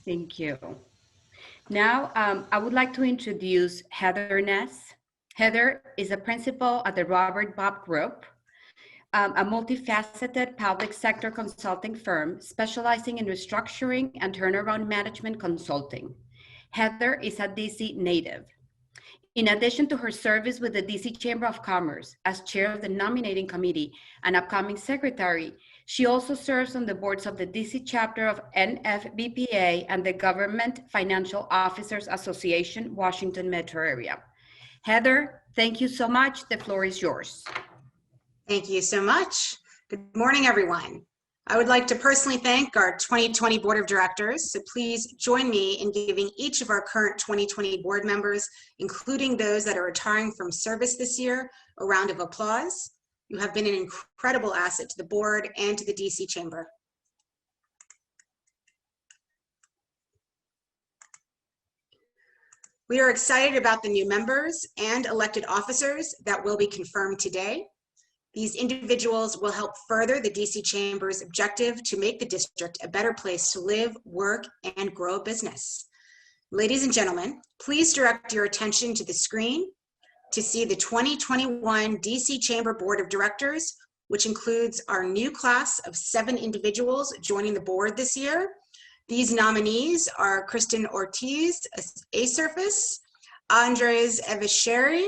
Thank you. Now, I would like to introduce Heather Ness. Heather is a principal at the Robert Bob Group, a multifaceted public sector consulting firm specializing in restructuring and turnaround management consulting. Heather is a DC native. In addition to her service with the DC Chamber of Commerce as chair of the nominating committee and upcoming secretary, she also serves on the boards of the DC chapter of NFBPA and the Government Financial Officers Association, Washington Metro area. Heather, thank you so much. The floor is yours. Thank you so much. Good morning, everyone. I would like to personally thank our 2020 Board of Directors, so please join me in giving each of our current 2020 board members, including those that are retiring from service this year, a round of applause. You have been an incredible asset to the board and to the DC Chamber. We are excited about the new members and elected officers that will be confirmed today. These individuals will help further the DC Chamber's objective to make the district a better place to live, work, and grow a business. Ladies and gentlemen, please direct your attention to the screen to see the 2021 DC Chamber Board of Directors, which includes our new class of 7 individuals joining the board this year. These nominees are Kristen Ortiz, A-Surface, Andres Echeverry,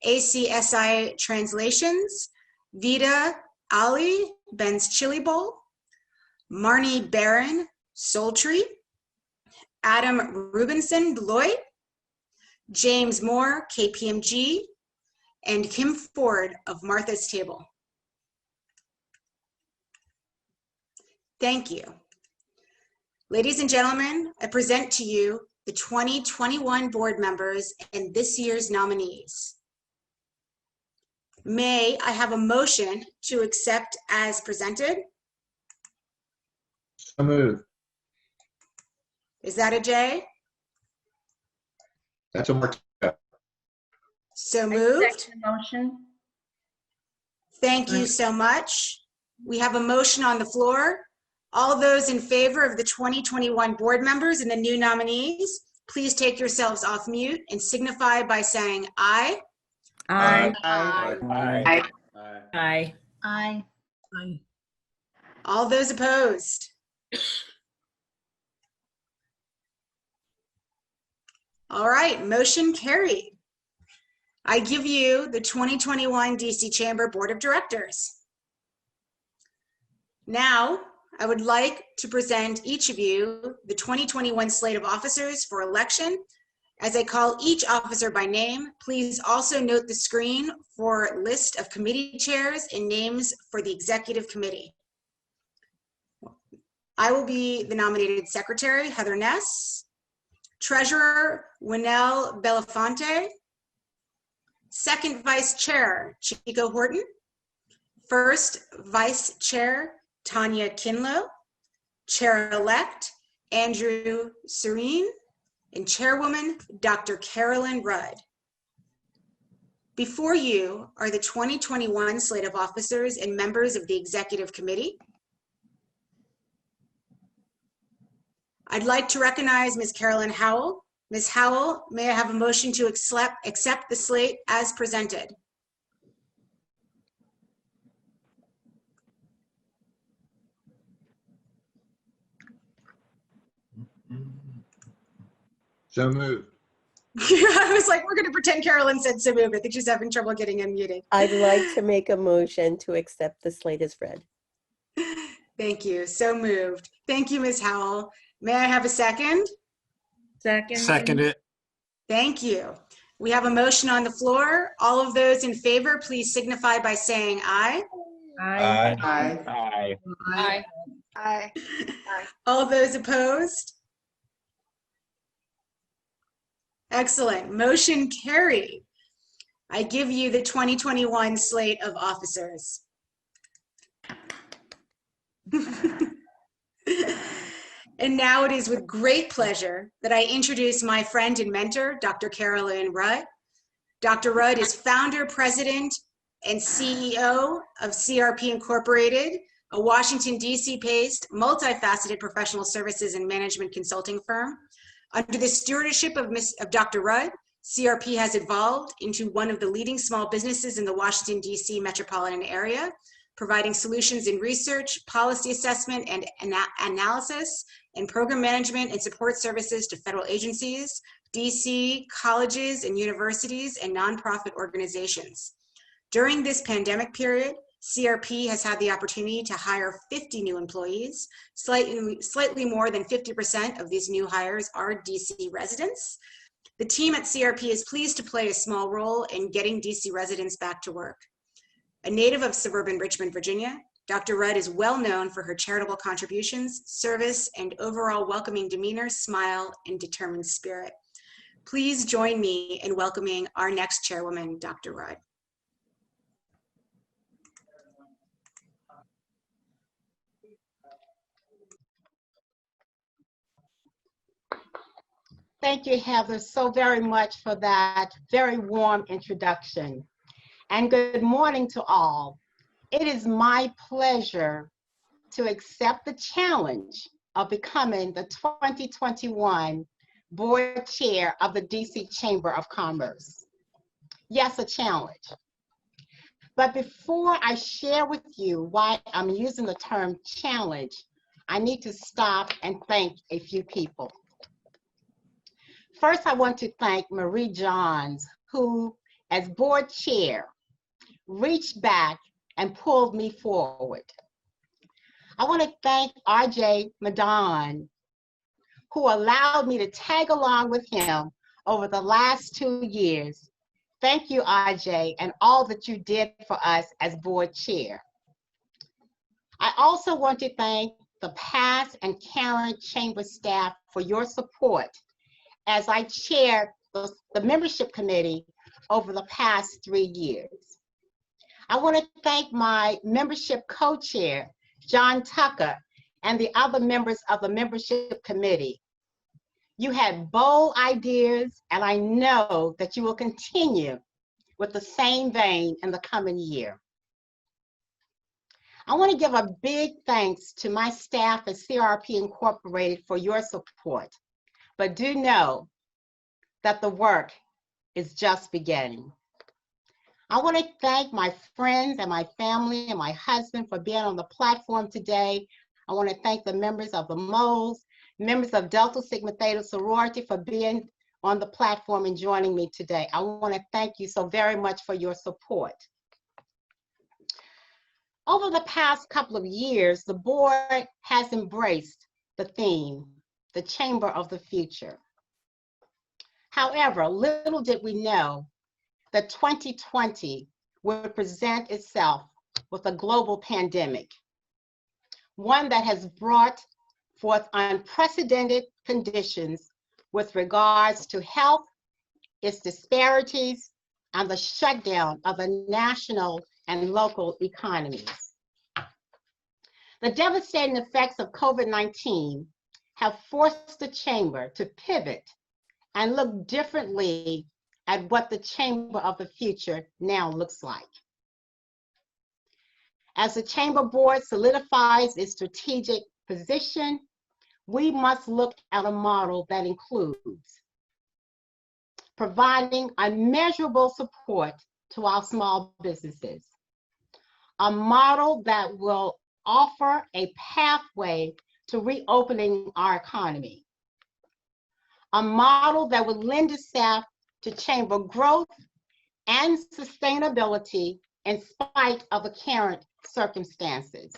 ACSI Translations, Vida Ali, Ben's Chili Bowl, Marnie Barron, Soultree, Adam Rubinson, Deloitte, James Moore, KPMG, and Kim Ford of Martha's Table. Thank you. Ladies and gentlemen, I present to you the 2021 board members and this year's nominees. May I have a motion to accept as presented? So moved. Is that a J? That's a Marquette. So moved. I second the motion. Thank you so much. We have a motion on the floor. All those in favor of the 2021 board members and the new nominees, please take yourselves off mute and signify by saying aye. Aye. Aye. Aye. Aye. Aye. Aye. All those opposed? All right, motion carried. I give you the 2021 DC Chamber Board of Directors. Now, I would like to present each of you the 2021 slate of officers for election. As I call each officer by name, please also note the screen for list of committee chairs and names for the executive committee. I will be the nominated secretary, Heather Ness, treasurer, Winnell Belafonte, second vice chair, Chico Horton, first vice chair, Tanya Kinlow, chair-elect, Andrew Serene, and chairwoman, Dr. Carolyn Rudd. Before you are the 2021 slate of officers and members of the executive committee. I'd like to recognize Ms. Carolyn Howell. Ms. Howell, may I have a motion to accept the slate as presented? So moved. I was like, we're going to pretend Carolyn said so moved. I think she's having trouble getting unmuted. I'd like to make a motion to accept the slate as read. Thank you. So moved. Thank you, Ms. Howell. May I have a second? Second. Second it. Thank you. We have a motion on the floor. All of those in favor, please signify by saying aye. Aye. Aye. Aye. Aye. Aye. All of those opposed? Excellent. Motion carried. I give you the 2021 slate of officers. And now it is with great pleasure that I introduce my friend and mentor, Dr. Carolyn Rudd. Dr. Rudd is founder, president, and CEO of CRP Incorporated, a Washington, D.C.-based, multifaceted professional services and management consulting firm. Under the stewardship of Dr. Rudd, CRP has evolved into one of the leading small businesses in the Washington, D.C. metropolitan area, providing solutions in research, policy assessment, and analysis, and program management and support services to federal agencies, D.C. colleges and universities, and nonprofit organizations. During this pandemic period, CRP has had the opportunity to hire 50 new employees. Slightly more than 50% of these new hires are DC residents. The team at CRP is pleased to play a small role in getting DC residents back to work. A native of suburban Richmond, Virginia, Dr. Rudd is well known for her charitable contributions, service, and overall welcoming demeanor, smile, and determined spirit. Please join me in welcoming our next chairwoman, Dr. Rudd. Thank you, Heather, so very much for that very warm introduction. And good morning to all. It is my pleasure to accept the challenge of becoming the 2021 Board Chair of the DC Chamber of Commerce. Yes, a challenge. But before I share with you why I'm using the term challenge, I need to stop and thank a few people. First, I want to thank Marie Johns, who, as board chair, reached back and pulled me forward. I want to thank RJ Madon, who allowed me to tag along with him over the last 2 years. Thank you, RJ, and all that you did for us as board chair. I also want to thank the past and current chamber staff for your support as I chaired the membership committee over the past 3 years. I want to thank my membership co-chair, John Tucker, and the other members of the membership committee. You had bold ideas, and I know that you will continue with the same vein in the coming year. I want to give a big thanks to my staff at CRP Incorporated for your support. But do know that the work is just beginning. I want to thank my friends and my family and my husband for being on the platform today. I want to thank the members of the Moles, members of Delta Sigma Theta Sorority for being on the platform and joining me today. I want to thank you so very much for your support. Over the past couple of years, the board has embraced the theme, the Chamber of the Future. However, little did we know that 2020 would present itself with a global pandemic, one that has brought forth unprecedented conditions with regards to health, its disparities, and the shutdown of the national and local economies. The devastating effects of COVID-19 have forced the chamber to pivot and look differently at what the Chamber of the Future now looks like. As the Chamber Board solidifies its strategic position, we must look at a model that includes providing unmeasurable support to our small businesses, a model that will offer a pathway to reopening our economy, a model that would lend itself to chamber growth and sustainability in spite of the current circumstances,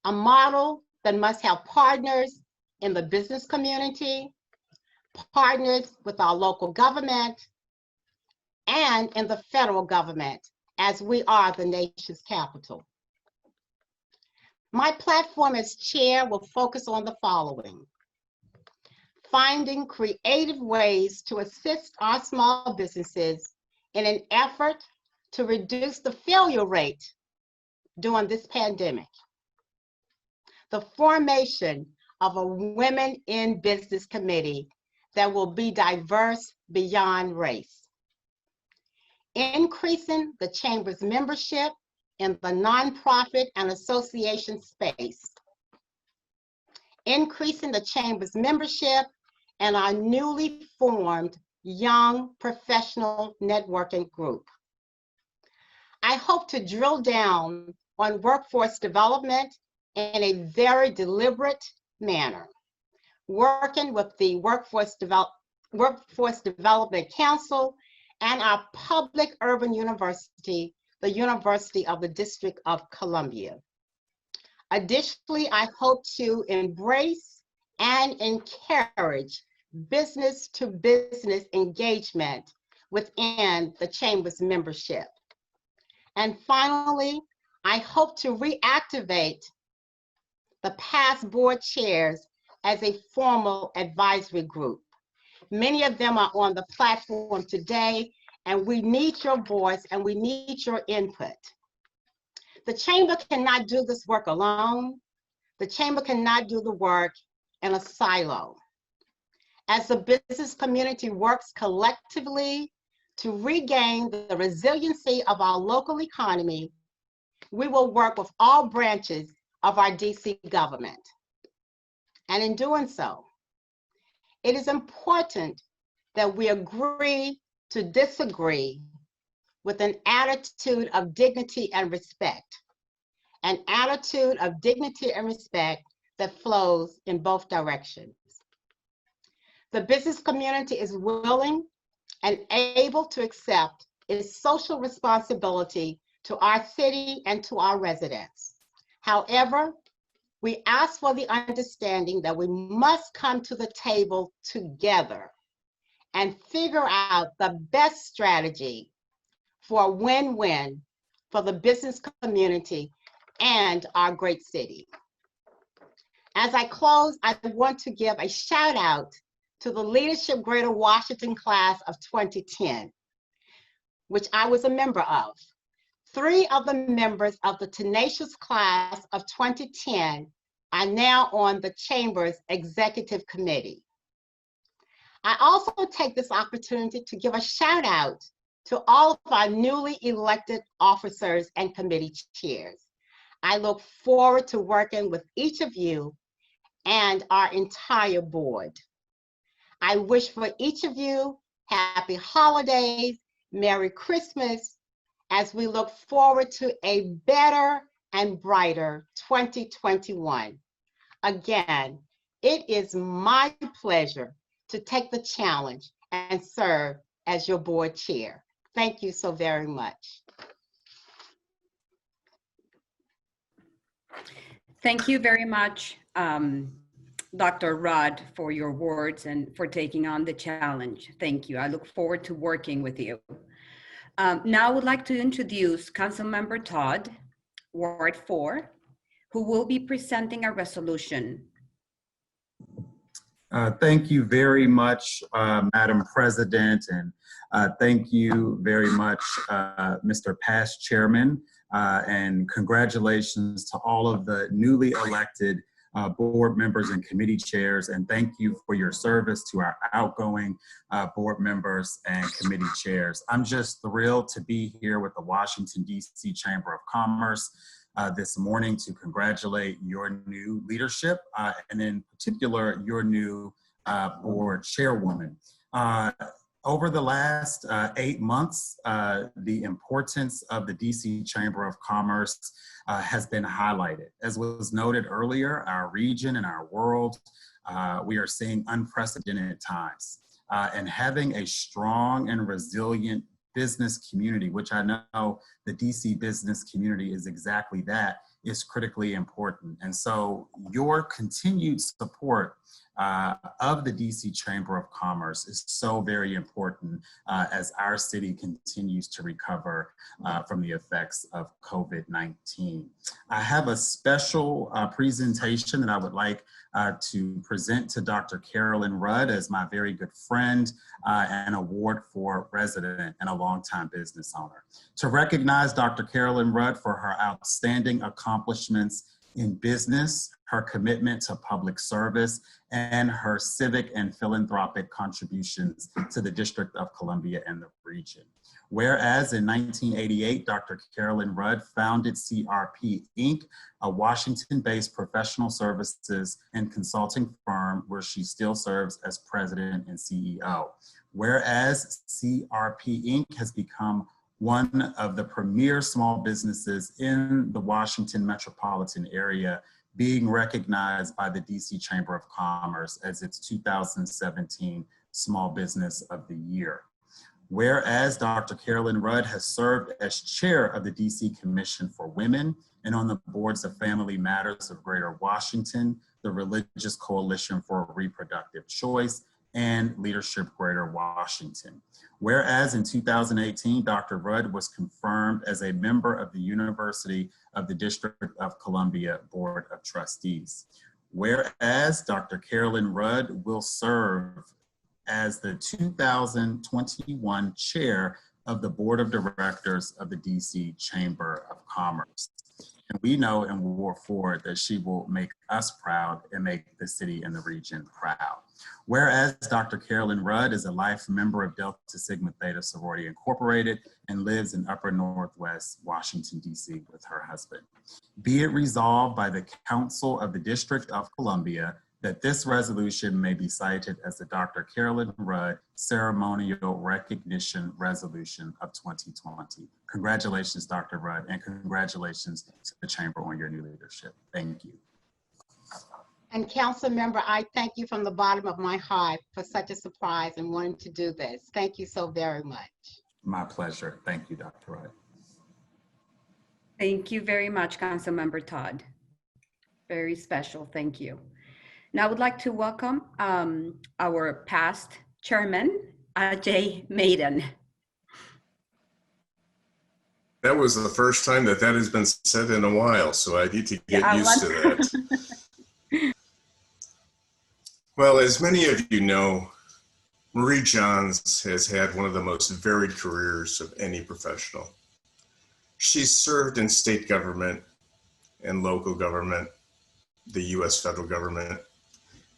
a model that must have partners in the business community, partners with our local government, and in the federal government, as we are the nation's capital. My platform as chair will focus on the following: finding creative ways to assist our small businesses in an effort to reduce the failure rate during this pandemic, the formation of a Women in Business Committee that will be diverse beyond race, increasing the Chamber's membership in the nonprofit and association space, increasing the Chamber's membership and our newly formed Young Professional Networking Group. I hope to drill down on workforce development in a very deliberate manner, working with the Workforce Development Council and our public urban university, the University of the District of Columbia. Additionally, I hope to embrace and encourage business-to-business engagement within the Chamber's membership. And finally, I hope to reactivate the past board chairs as a formal advisory group. Many of them are on the platform today, and we need your voice and we need your input. The Chamber cannot do this work alone. The Chamber cannot do the work in a silo. As the business community works collectively to regain the resiliency of our local economy, we will work with all branches of our DC government. And in doing so, it is important that we agree to disagree with an attitude of dignity and respect, an attitude of dignity and respect that flows in both directions. The business community is willing and able to accept its social responsibility to our city and to our residents. However, we ask for the understanding that we must come to the table together and figure out the best strategy for a win-win for the business community and our great city. As I close, I want to give a shout out to the Leadership Greater Washington class of 2010, which I was a member of. 3 of the members of the tenacious class of 2010 are now on the Chamber's Executive Committee. I also take this opportunity to give a shout out to all of our newly elected officers and committee chairs. I look forward to working with each of you and our entire board. I wish for each of you happy holidays, Merry Christmas, as we look forward to a better and brighter 2021. Again, it is my pleasure to take the challenge and serve as your board chair. Thank you so very much. Thank you very much, Dr. Rudd, for your words and for taking on the challenge. Thank you. I look forward to working with you. Now I would like to introduce Councilmember Todd, Ward 4, who will be presenting a resolution. Thank you very much, Madam President, and thank you very much, Mr. Past Chairman, and congratulations to all of the newly elected board members and committee chairs, and thank you for your service to our outgoing board members and committee chairs. I'm just thrilled to be here with the Washington, D.C. Chamber of Commerce this morning to congratulate your new leadership, and in particular, your new board chairwoman. Over the last 8 months, the importance of the DC Chamber of Commerce has been highlighted. As was noted earlier, our region and our world, we are seeing unprecedented times. And having a strong and resilient business community, which I know the DC business community is exactly that, is critically important. And so your continued support of the DC Chamber of Commerce is so very important as our city continues to recover from the effects of COVID-19. I have a special presentation that I would like to present to Dr. Carolyn Rudd as my very good friend and award for resident and a longtime business owner. To recognize Dr. Carolyn Rudd for her outstanding accomplishments in business, her commitment to public service, and her civic and philanthropic contributions to the District of Columbia and the region. Whereas in 1988, Dr. Carolyn Rudd founded CRP Inc., a Washington-based professional services and consulting firm where she still serves as president and CEO. Whereas CRP Inc. has become one of the premier small businesses in the Washington metropolitan area, being recognized by the DC Chamber of Commerce as its 2017 Small Business of the Year. Whereas Dr. Carolyn Rudd has served as chair of the DC Commission for Women and on the boards of Family Matters of Greater Washington, the Religious Coalition for Reproductive Choice, and Leadership Greater Washington. Whereas in 2018, Dr. Rudd was confirmed as a member of the University of the District of Columbia Board of Trustees. Whereas Dr. Carolyn Rudd will serve as the 2021 chair of the Board of Directors of the DC Chamber of Commerce. And we know and will work forward that she will make us proud and make the city and the region proud. Whereas Dr. Carolyn Rudd is a life member of Delta Sigma Theta Sorority Incorporated and lives in Upper Northwest Washington, D.C. with her husband. Be it resolved by the Council of the District of Columbia that this resolution may be cited as the Dr. Carolyn Rudd Ceremonial Recognition Resolution of 2020. Congratulations, Dr. Rudd, and congratulations to the Chamber on your new leadership. Thank you. And council member, I thank you from the bottom of my heart for such a surprise and wanting to do this. Thank you so very much. My pleasure. Thank you, Dr. Rudd. Thank you very much, Councilmember Todd. Very special, thank you. Now I would like to welcome our past chairman, Ajay Maiden. That was the first time that has been said in a while, so I need to get used to that. Well, as many of you know, Marie Johns has had one of the most varied careers of any professional. She's served in state government and local government, the US federal government,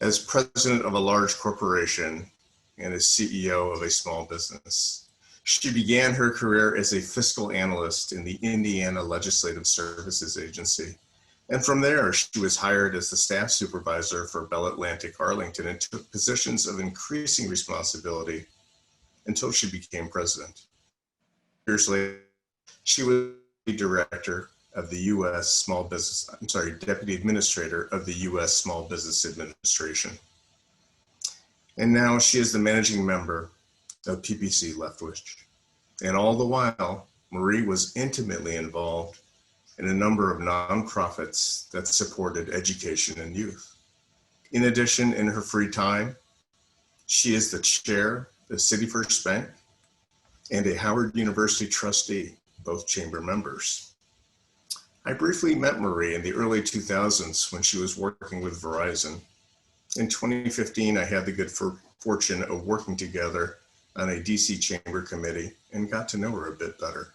as president of a large corporation and as CEO of a small business. She began her career as a fiscal analyst in the Indiana Legislative Services Agency. And from there, she was hired as the staff supervisor for Bell Atlantic Arlington and took positions of increasing responsibility until she became president. Years later, she was the director of the U.S. Small Business, Deputy Administrator of the U.S. Small Business Administration. And now she is the managing member of PPC Lethbridge. And all the while, Marie was intimately involved in a number of nonprofits that supported education and youth. In addition, in her free time, she is the chair of City First Bank and a Howard University trustee, both chamber members. I briefly met Marie in the early 2000s when she was working with Verizon. In 2015, I had the good fortune of working together on a DC Chamber committee and got to know her a bit better.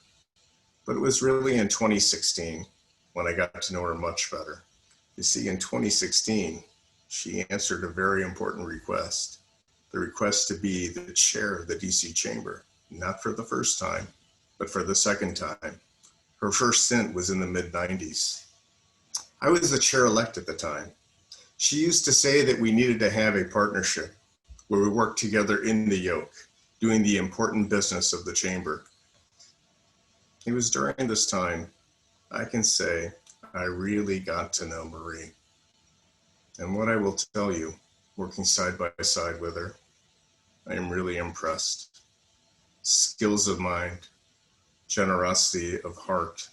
But it was really in 2016 when I got to know her much better. You see, in 2016, she answered a very important request, the request to be the chair of the DC Chamber, not for the first time, but for the second time. Her first stint was in the mid-90s. I was the chair-elect at the time. She used to say that we needed to have a partnership where we worked together in the yoke, doing the important business of the chamber. It was during this time, I can say, I really got to know Marie. And what I will tell you, working side by side with her, I am really impressed. Skills of mind, generosity of heart,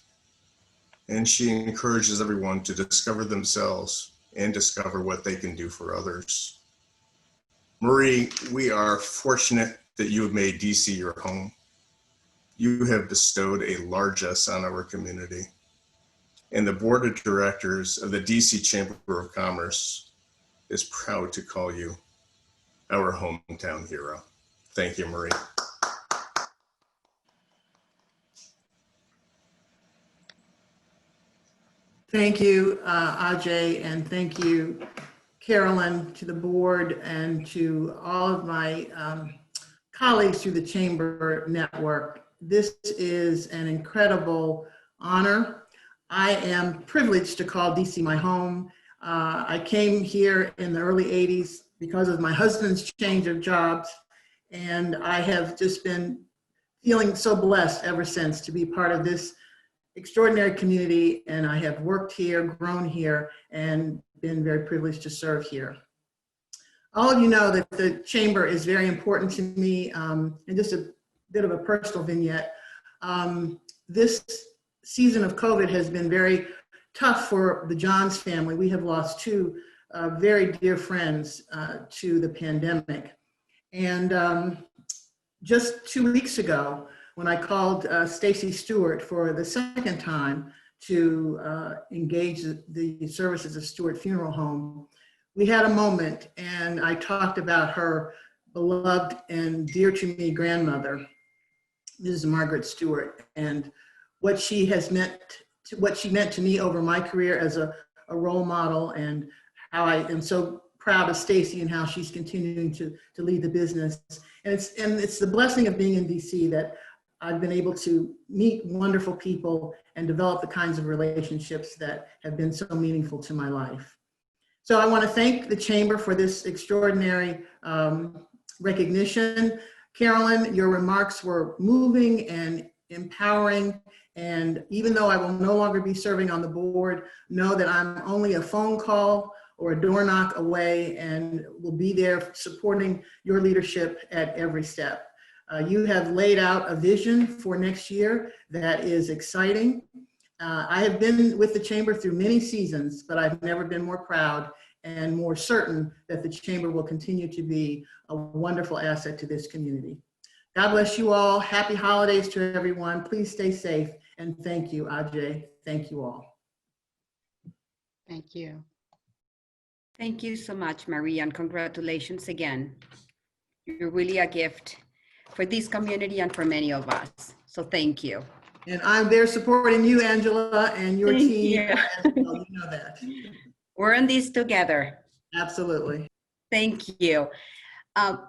and she encourages everyone to discover themselves and discover what they can do for others. Marie, we are fortunate that you have made DC your home. You have bestowed a largesse on our community, and the board of directors of the DC Chamber of Commerce is proud to call you our hometown hero. Thank you, Marie. Thank you, Ajay, and thank you, Carolyn, to the board and to all of my colleagues through the Chamber Network. This is an incredible honor. I am privileged to call DC my home. I came here in the early 80s because of my husband's change of jobs, and I have just been feeling so blessed ever since to be part of this extraordinary community, and I have worked here, grown here, and been very privileged to serve here. All of you know that the Chamber is very important to me, and just a bit of a personal vignette. This season of COVID has been very tough for the Johns family. We have lost two very dear friends to the pandemic. And just 2 weeks ago, when I called Stacy Stewart for the second time to engage the services of Stewart Funeral Home, we had a moment and I talked about her beloved and dear to me grandmother, Mrs. Margaret Stewart, and what she has meant to, what she meant to me over my career as a role model, and how I am so proud of Stacy and how she's continuing to lead the business. And it's the blessing of being in DC that I've been able to meet wonderful people and develop the kinds of relationships that have been so meaningful to my life. So I want to thank the Chamber for this extraordinary recognition. Carolyn, your remarks were moving and empowering. And even though I will no longer be serving on the board, know that I'm only a phone call or a door knock away, and will be there supporting your leadership at every step. You have laid out a vision for next year that is exciting. I have been with the Chamber through many seasons, but I've never been more proud and more certain that the Chamber will continue to be a wonderful asset to this community. God bless you all. Happy holidays to everyone. Please stay safe. And thank you, Ajay. Thank you all. Thank you. Thank you so much, Maria, and congratulations again. You're really a gift for this community and for many of us. So thank you. And I'm there supporting you, Angela, and your Thank team you. as well. You know that. We're in this together. Absolutely. Thank you.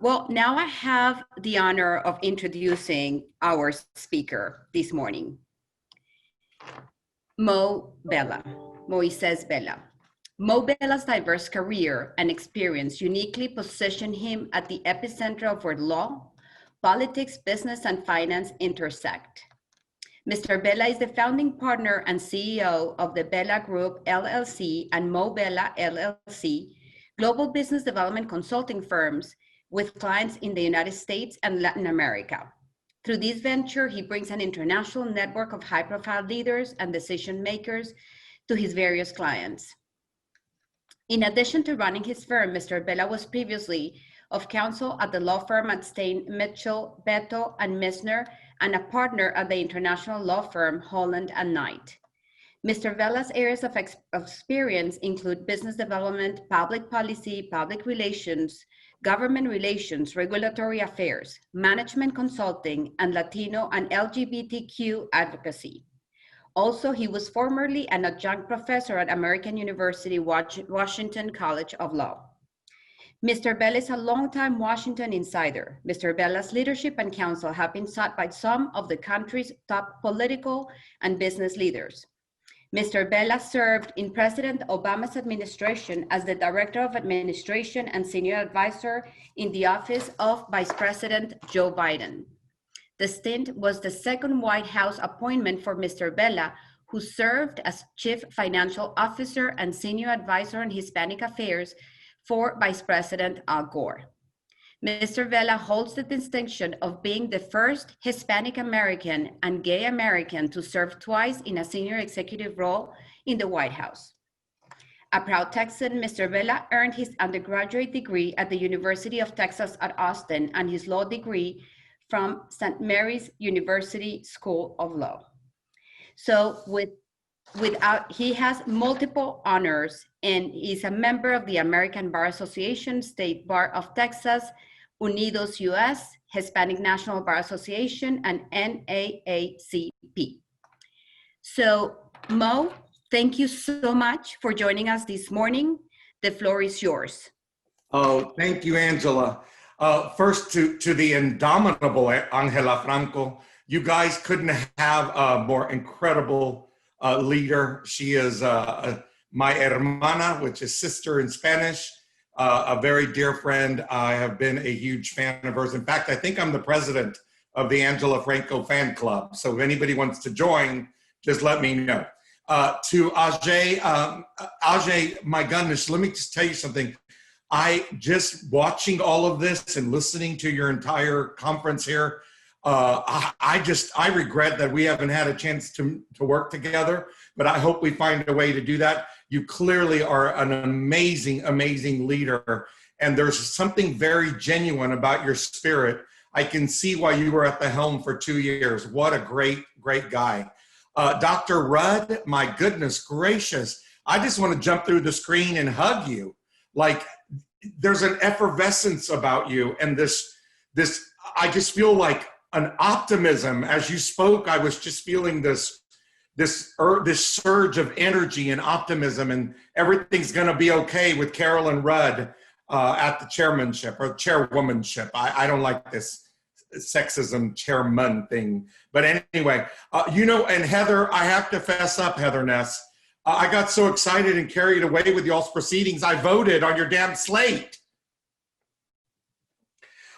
Well, now I have the honor of introducing our speaker this morning, Mo Bella, Moises Bella. Mo Bella's diverse career and experience uniquely position him at the epicenter of where law, politics, business, and finance intersect. Mr. Bella is the founding partner and CEO of the Bella Group LLC and Mo Bella LLC, global business development consulting firms with clients in the United States and Latin America. Through this venture, he brings an international network of high-profile leaders and decision makers to his various clients. In addition to running his firm, Mr. Bella was previously of counsel at the law firm at Stein Mitchell, Beto and Misner, and a partner at the international law firm Holland and Knight. Mr. Bella's areas of experience include business development, public policy, public relations, government relations, regulatory affairs, management consulting, and Latino and LGBTQ advocacy. Also, he was formerly an adjunct professor at American University Washington College of Law. Mr. Bella is a longtime Washington insider. Mr. Bella's leadership and counsel have been sought by some of the country's top political and business leaders. Mr. Bella served in President Obama's administration as the Director of Administration and Senior Advisor in the office of Vice President Joe Biden. The stint was the second White House appointment for Mr. Bella, who served as Chief Financial Officer and Senior Advisor on Hispanic Affairs for Vice President Al Gore. Mr. Bella holds the distinction of being the first Hispanic American and gay American to serve twice in a senior executive role in the White House. A proud Texan, Mr. Bella earned his undergraduate degree at the University of Texas at Austin and his law degree from St. Mary's University School of Law. So he has multiple honors and is a member of the American Bar Association, State Bar of Texas, Unidos US, Hispanic National Bar Association, and NAACP. So Mo, Thank you so much for joining us this morning. The floor is yours. Oh, thank you, Angela. First, to the indomitable Angela Franco, you guys couldn't have a more incredible leader. She is my hermana, which is sister in Spanish, a very dear friend. I have been a huge fan of hers. In fact, I think I'm the president of the Angela Franco fan club. So if anybody wants to join, just let me know. To Ajay, Ajay, my goodness, let me just tell you something. I just watching all of this and listening to your entire conference here, I regret that we haven't had a chance to work together, but I hope we find a way to do that. You clearly are an amazing, amazing leader, and there's something very genuine about your spirit. I can see why you were at the helm for 2 years. What a great, great guy. Dr. Rudd, my goodness gracious, I just want to jump through the screen and hug you. Like, there's an effervescence about you, and this, I just feel like an optimism. As you spoke, I was just feeling this surge of energy and optimism, and everything's going to be okay with Carolyn Rudd at the chairmanship or chairwomanship. I don't like this sexism chairman thing, but anyway, and Heather, I have to fess up, Heather Ness. I got so excited and carried away with y'all's proceedings, I voted on your damn slate.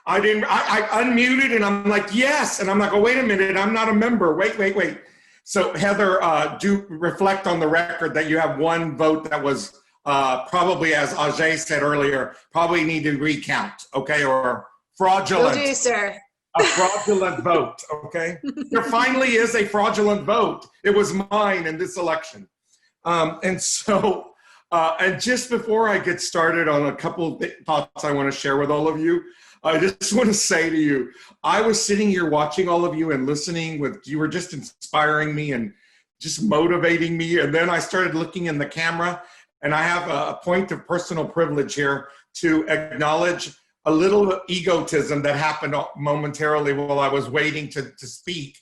I unmuted and I'm like, yes. And I'm like, oh, wait a minute, I'm not a member. Wait. So Heather, do reflect on the record that you have one vote that was probably, as Ajay said earlier, probably need to recount, okay? Or fraudulent. Will do, sir. A fraudulent vote, okay? There finally is a fraudulent vote. It was mine in this election. And just before I get started on a couple of thoughts I want to share with all of you, I just want to say to you, I was sitting here watching all of you and listening you were just inspiring me and just motivating me. And then I started looking in the camera, and I have a point of personal privilege here to acknowledge a little egotism that happened momentarily while I was waiting to speak.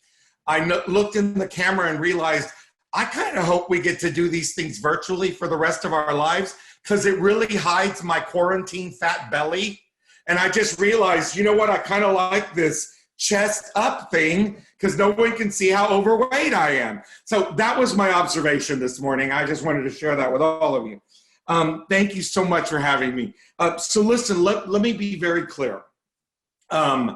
I looked in the camera and realized I kind of hope we get to do these things virtually for the rest of our lives, because it really hides my quarantine fat belly. And I just realized, you know what, I kind of like this chest up thing because no one can see how overweight I am. So that was my observation this morning. I just wanted to share that with all of you. Thank you so much for having me. So listen, let me be very clear. I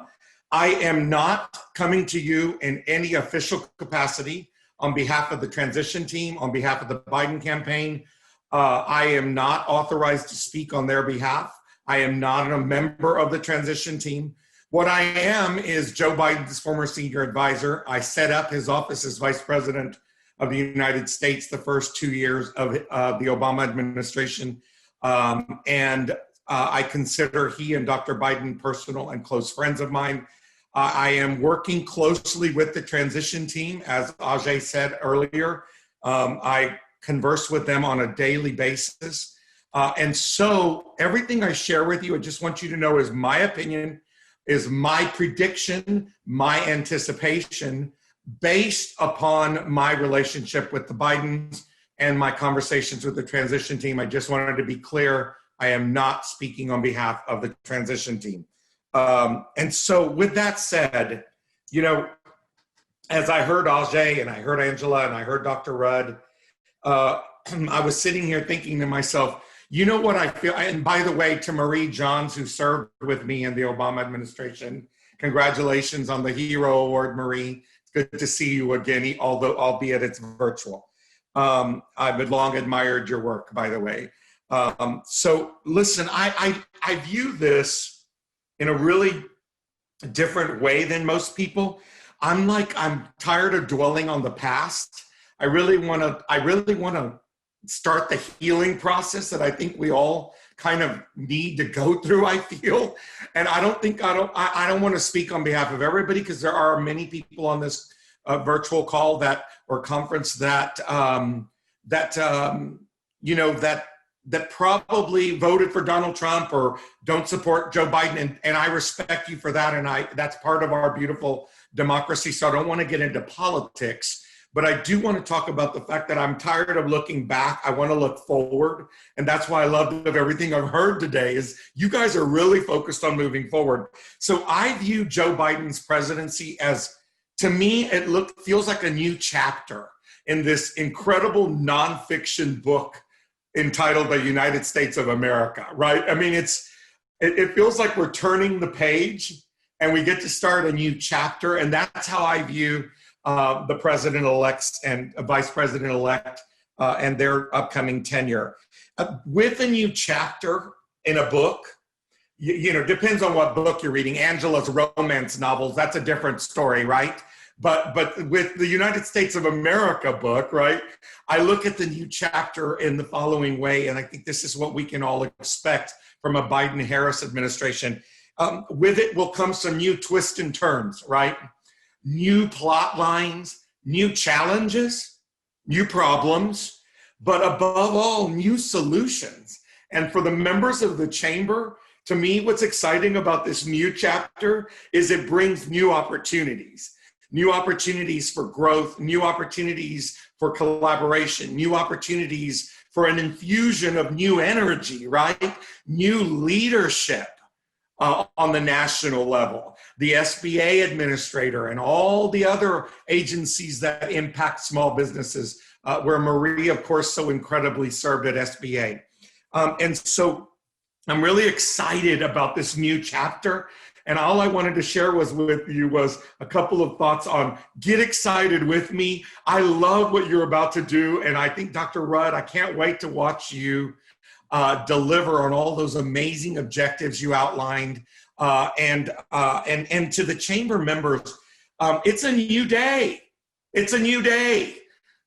am not coming to you in any official capacity on behalf of the transition team, on behalf of the Biden campaign. I am not authorized to speak on their behalf. I am not a member of the transition team. What I am is Joe Biden's former senior advisor. I set up his office as vice president of the United States the first 2 years of the Obama administration. I consider he and Dr. Biden personal and close friends of mine. I am working closely with the transition team, as Ajay said earlier. I converse with them on a daily basis. And so everything I share with you, I just want you to know is my opinion, is my prediction, my anticipation, based upon my relationship with the Bidens and my conversations with the transition team. I just wanted to be clear, I am not speaking on behalf of the transition team. And so with that said, as I heard Ajay and I heard Angela and I heard Dr. Rudd, I was sitting here thinking to myself, you know what I feel? And by the way, to Marie Johns, who served with me in the Obama administration, congratulations on the Hero Award, Marie. It's good to see you again, albeit it's virtual. I've long admired your work, by the way. So listen, I view this in a really different way than most people. I'm tired of dwelling on the past. I really want to start the healing process that I think we all kind of need to go through, I feel. And I don't want to speak on behalf of everybody, because there are many people on this virtual call or conference that probably voted for Donald Trump or don't support Joe Biden. And I respect you for that. And that's part of our beautiful democracy. So I don't want to get into politics. but I do want to talk about the fact that I'm tired of looking back. I want to look forward. And that's why I loved everything I've heard today is you guys are really focused on moving forward. So I view Joe Biden's presidency as, to me, feels like a new chapter in this incredible nonfiction book entitled The United States of America, right? I mean, it feels like we're turning the page and we get to start a new chapter. And that's how I view the president-elects and vice president-elect and their upcoming tenure. With a new chapter in a book, depends on what book you're reading. Angela's romance novels, that's a different story, right? But with the United States of America book, right, I look at the new chapter in the following way, and I think this is what we can all expect from a Biden-Harris administration. With it will come some new twists and turns, right? New plot lines, new challenges, new problems, but above all, new solutions. And for the members of the chamber, to me, what's exciting about this new chapter is it brings new opportunities for growth, new opportunities for collaboration, new opportunities for an infusion of new energy, right? New leadership on the national level. The SBA administrator and all the other agencies that impact small businesses, where Marie, of course, so incredibly served at SBA. And so I'm really excited about this new chapter. And all I wanted to share with you was a couple of thoughts on get excited with me. I love what you're about to do. And I think, Dr. Rudd, I can't wait to watch you deliver on all those amazing objectives you outlined. And to the chamber members, it's a new day. It's a new day.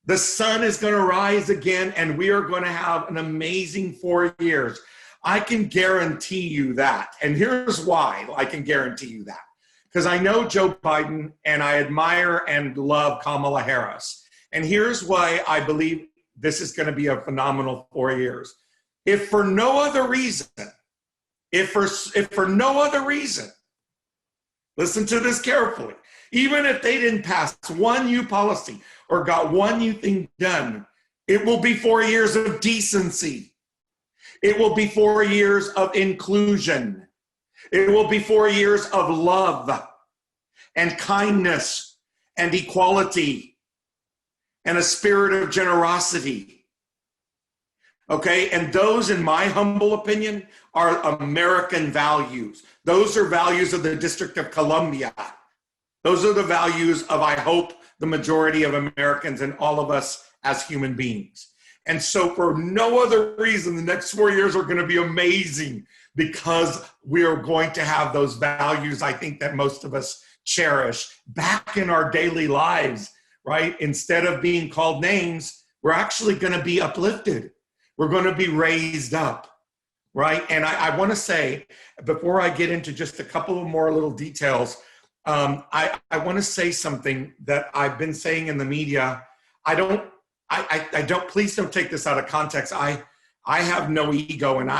The sun is going to rise again, and we are going to have an amazing 4 years. I can guarantee you that. And here's why I can guarantee you that. Because I know Joe Biden and I admire and love Kamala Harris. And here's why I believe this is going to be a phenomenal 4 years. If for no other reason, listen to this carefully, even if they didn't pass one new policy or got one new thing done, it will be 4 years of decency. It will be 4 years of inclusion. It will be 4 years of love and kindness and equality and a spirit of generosity. Okay, and those, in my humble opinion, are American values. Those are values of the District of Columbia. Those are the values of, I hope, the majority of Americans and all of us as human beings. And so for no other reason, the next 4 years are going to be amazing because we are going to have those values, I think, that most of us cherish back in our daily lives, right? Instead of being called names, we're actually going to be uplifted. We're going to be raised up, right? And I want to say, before I get into just a couple of more little details, I want to say something that I've been saying in the media. Please don't take this out of context. I have no ego, and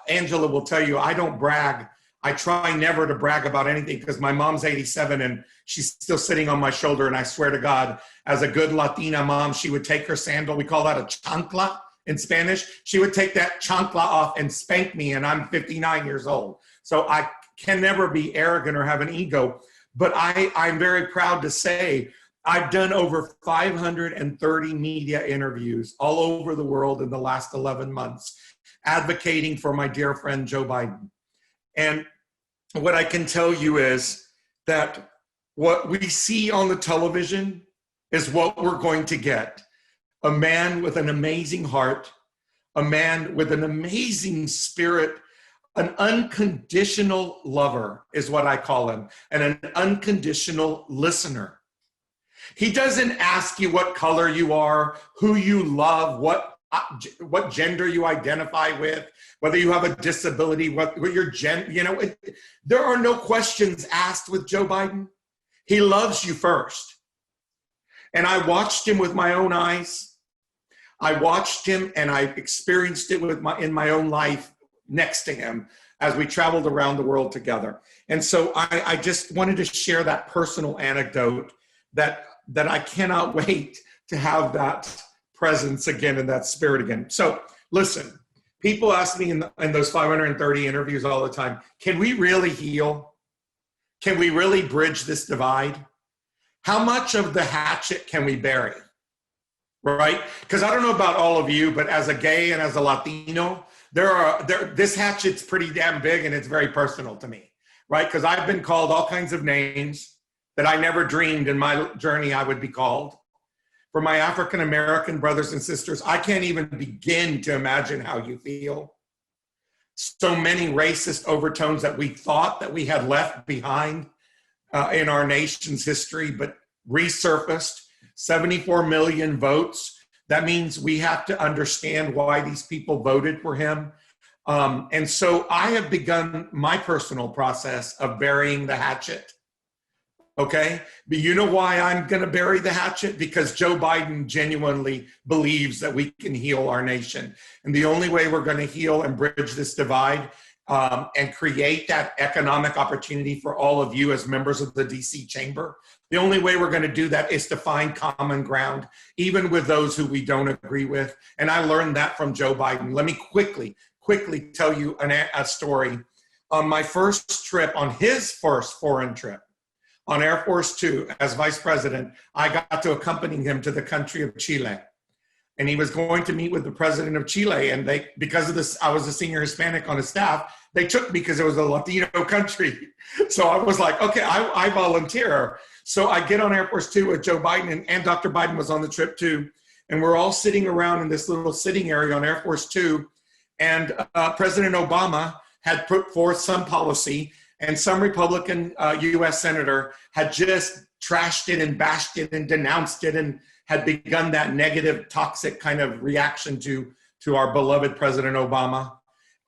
Angela will tell you, I don't brag. I try never to brag about anything because my mom's 87 and she's still sitting on my shoulder. And I swear to God, as a good Latina mom, she would take her sandal. We call that a chancla in Spanish. She would take that chancla off and spank me, and I'm 59 years old. So I can never be arrogant or have an ego. But I'm very proud to say I've done over 530 media interviews all over the world in the last 11 months, advocating for my dear friend Joe Biden. And what I can tell you is that what we see on the television is what we're going to get. A man with an amazing heart, a man with an amazing spirit, an unconditional lover is what I call him, and an unconditional listener. He doesn't ask you what color you are, who you love, what gender you identify with, whether you have a disability, what your gender, there are no questions asked with Joe Biden. He loves you first. And I watched him with my own eyes. I watched him and I experienced it in my own life next to him as we traveled around the world together. And so I just wanted to share that personal anecdote that I cannot wait to have that presence again and that spirit again. So listen, people ask me in those 530 interviews all the time, can we really heal? Can we really bridge this divide? How much of the hatchet can we bury? Right? Because I don't know about all of you, but as a gay and as a Latino, this hatchet's pretty damn big and it's very personal to me, right? Because I've been called all kinds of names that I never dreamed in my journey I would be called. For my African-American brothers and sisters, I can't even begin to imagine how you feel. So many racist overtones that we thought that we had left behind in our nation's history, but resurfaced. 74 million votes. That means we have to understand why these people voted for him. And so I have begun my personal process of burying the hatchet. Okay? But you know why I'm going to bury the hatchet? Because Joe Biden genuinely believes that we can heal our nation. And the only way we're going to heal and bridge this divide and create that economic opportunity for all of you as members of the DC chamber, the only way we're going to do that is to find common ground, even with those who we don't agree with. And I learned that from Joe Biden. Let me quickly tell you a story. On my first trip, on his first foreign trip, on Air Force Two as vice president, I got to accompany him to the country of Chile. And he was going to meet with the president of Chile. And because of this, I was a senior Hispanic on his staff. They took me because it was a Latino country. So I was like, okay, I volunteer. So I get on Air Force Two with Joe Biden, and Dr. Biden was on the trip too. And we're all sitting around in this little sitting area on Air Force Two. And President Obama had put forth some policy, and some Republican US senator had just trashed it and bashed it and denounced it and had begun that negative, toxic kind of reaction to our beloved President Obama.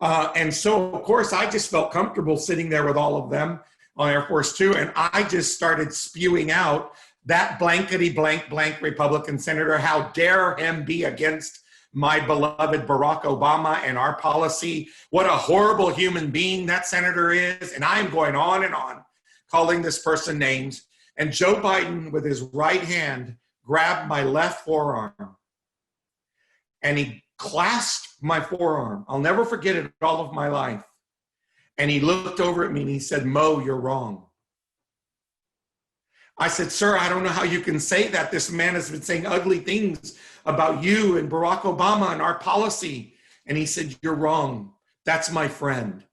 And so, of course, I just felt comfortable sitting there with all of them on Air Force Two, and I just started spewing out that blankety blank blank Republican senator, how dare him be against my beloved Barack Obama and our policy. What a horrible human being that senator is. And I'm going on and on, calling this person names. And Joe Biden, with his right hand, grabbed my left forearm and he clasped my forearm. I'll never forget it all of my life. And he looked over at me and he said, "Mo, you're wrong." I said, "Sir, I don't know how you can say that. This man has been saying ugly things about you and Barack Obama and our policy." And he said, "You're wrong. That's my friend.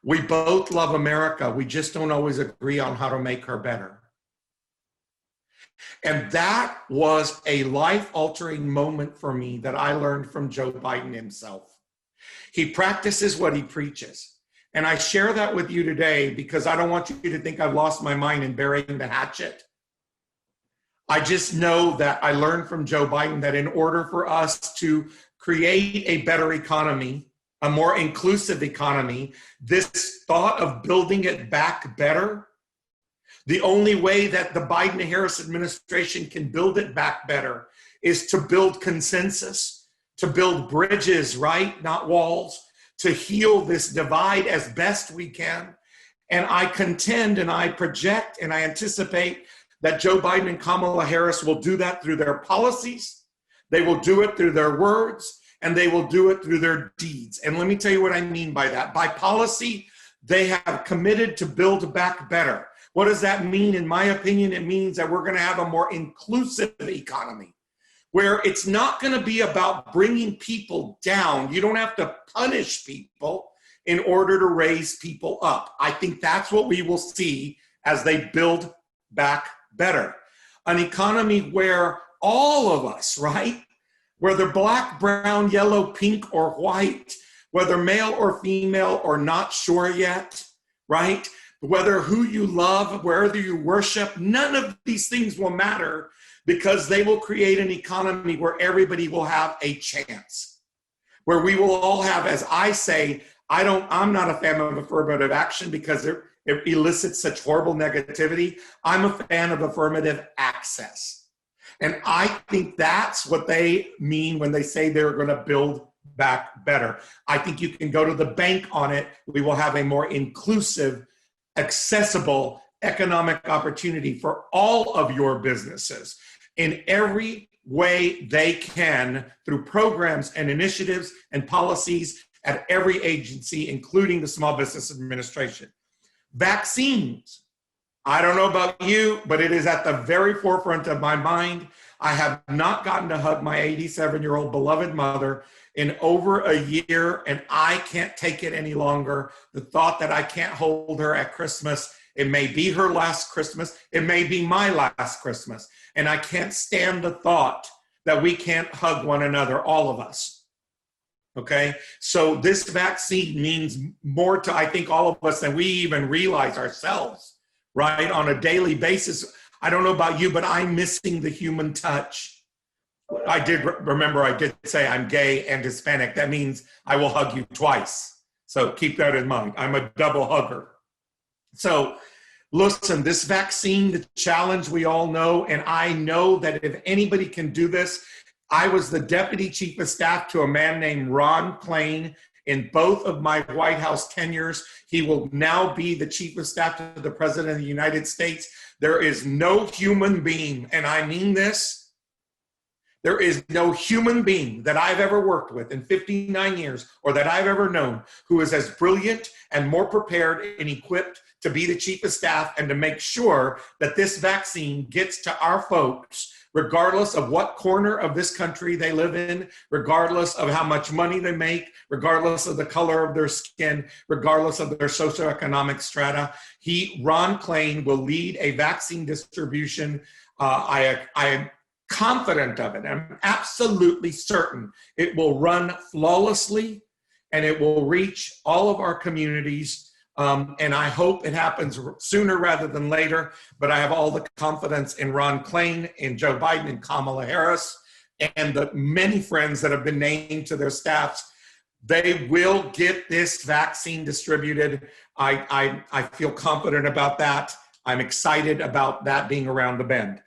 We both love America. We just don't always agree on how to make her better." And that was a life-altering moment for me that I learned from Joe Biden himself. He practices what he preaches. And I share that with you today because I don't want you to think I've lost my mind in burying the hatchet. I just know that I learned from Joe Biden that in order for us to create a better economy, a more inclusive economy, this thought of building it back better, the only way that the Biden-Harris administration can build it back better is to build consensus, to build bridges, right? Not walls, to heal this divide as best we can. And I contend and I project and I anticipate that Joe Biden and Kamala Harris will do that through their policies, they will do it through their words, and they will do it through their deeds. And let me tell you what I mean by that. By policy, they have committed to build back better. What does that mean? In my opinion, it means that we're going to have a more inclusive economy where it's not going to be about bringing people down. You don't have to punish people in order to raise people up. I think that's what we will see as they build back better. An economy where all of us, right, whether black, brown, yellow, pink, or white, whether male or female or not sure yet, right, whether who you love, wherever you worship, none of these things will matter because they will create an economy where everybody will have a chance, where we will all have, as I say, I'm not a fan of affirmative action because it elicits such horrible negativity. I'm a fan of affirmative access. And I think that's what they mean when they say they're going to build back better. I think you can go to the bank on it. We will have a more inclusive, accessible economic opportunity for all of your businesses. in every way they can through programs and initiatives and policies at every agency, including the Small Business Administration. Vaccines. I don't know about you, but it is at the very forefront of my mind. I have not gotten to hug my 87-year-old beloved mother in over a year, and I can't take it any longer. The thought that I can't hold her at Christmas, it may be her last Christmas, it may be my last Christmas, and I can't stand the thought that we can't hug one another, all of us. Okay, so this vaccine means more to, I think, all of us than we even realize ourselves, right? On a daily basis. I don't know about you, but I'm missing the human touch. I did remember, I did say I'm gay and Hispanic. That means I will hug you twice. So keep that in mind. I'm a double hugger. So listen, this vaccine, the challenge we all know, and I know that if anybody can do this, I was the deputy chief of staff to a man named Ron Klain in both of my White House tenures. He will now be the chief of staff to the President of the United States. There is no human being, and I mean this, there is no human being that I've ever worked with in 59 years or that I've ever known who is as brilliant and more prepared and equipped to be the chief of staff and to make sure that this vaccine gets to our folks, regardless of what corner of this country they live in, regardless of how much money they make, regardless of the color of their skin, regardless of their socioeconomic strata. Ron Klain will lead a vaccine distribution. I am confident of it. I'm absolutely certain it will run flawlessly and it will reach all of our communities. And I hope it happens sooner rather than later, but I have all the confidence in Ron Klain, in Joe Biden, and Kamala Harris, and the many friends that have been named to their staffs. They will get this vaccine distributed. I feel confident about that. I'm excited about that being around the bend.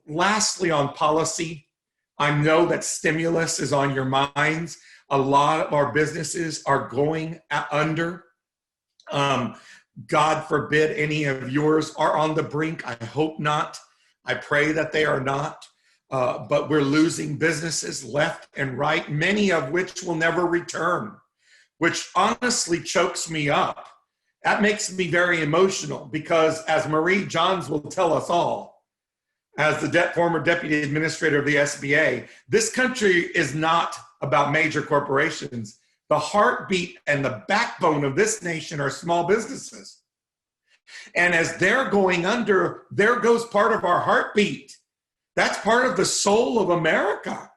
Lastly, on policy, I know that stimulus is on your minds. A lot of our businesses are going under. God forbid any of yours are on the brink. I hope not. I pray that they are not. But we're losing businesses left and right, many of which will never return, which honestly chokes me up. That makes me very emotional because, as Marie Johns will tell us all, as the former deputy administrator of the SBA, this country is not about major corporations. The heartbeat and the backbone of this nation are small businesses. And as they're going under, there goes part of our heartbeat. That's part of the soul of America.